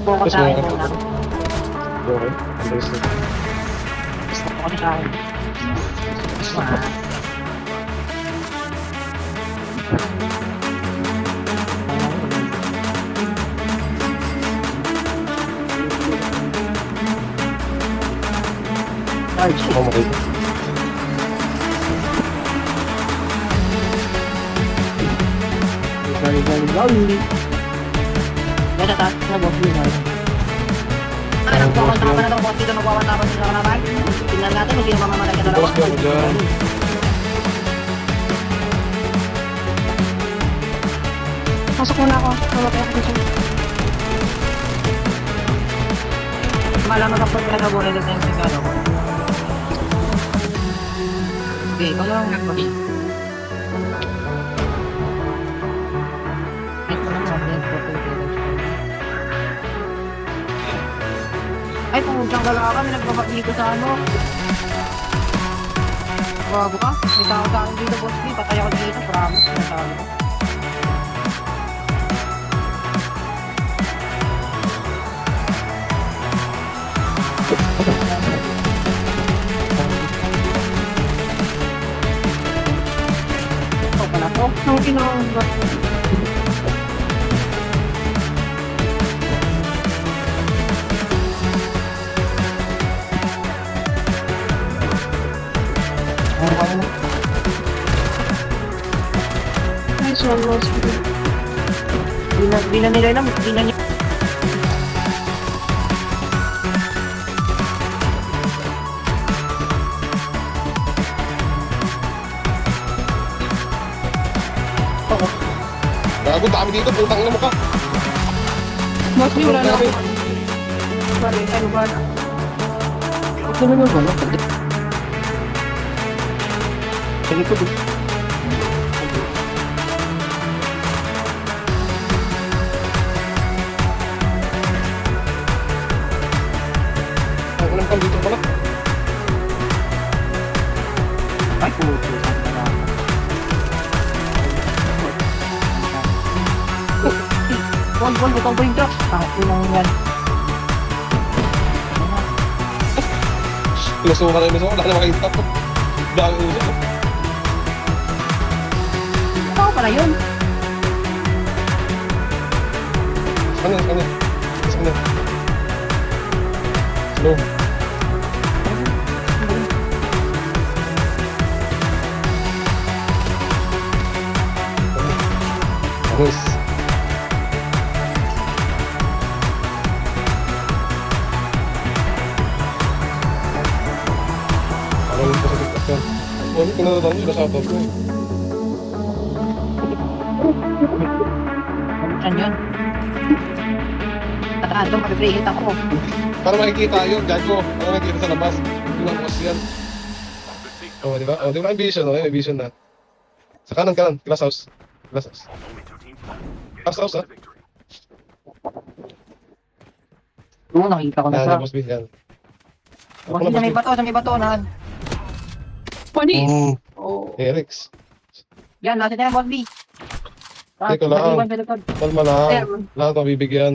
Buko Tapos sa akin mga muna. okay. Understood. Buko sa akin. Charge. Oh, okay. Very. Kaya taas na boss yun. Nagpakonta ka pa na ito, boss dito, magpapanta pa sila naman. Tingnan natin kung sino mamamatay ka dalawa. Boss ka mo dyan. Pasok muna ako. Mamatay ako dito. Malaman ka po pinag-abore dito yung sigalo ko. Okay, ikaw lang nag-bagi. Ay, pumuntang gala kami, nagbabaki ko sa ano. Bago ka? May tao sa akin dito, boss. Patay ako dito, promise. Sinasabi ko. Ito pala to. Ang kinawag. Nice one, boss. Di na nila alam, di na nila. Gago, dami dito. Putang ina mo ka. Boss, di wala na ako. Sorry, ano ba na? Ito naman ba na? Sa likod eh. Ang unang pang dito pala. Ay, puto. Bon, butang po yung truck. Takot lang yan. Inusuka na inusuka. Wala na makita ko. Dami uso. Ikaw pala yun. Ano? Slow. Tapos. Ano yung positive action? Ano yung pinatatan nyo? Nasa-top ko. Saan yun? Ito, mag-play ako. Para makikita yun, gago. Para makikita sa labas. Yun ang boss yan. Oh, di ba? Oh, di ba? May vision, oh. May vision na. Sa kanan. Glass house. Glass house. Glass house, ha? Oo, nakita ko na Yan, siya. boss B, yan. Boss, sa may bato, nahan. Mm. Oo. Eric's. Yan, nasa niya, boss B. Teka lang. Nag-iwan sa likod. Kalma lang. Lahat mabibigyan.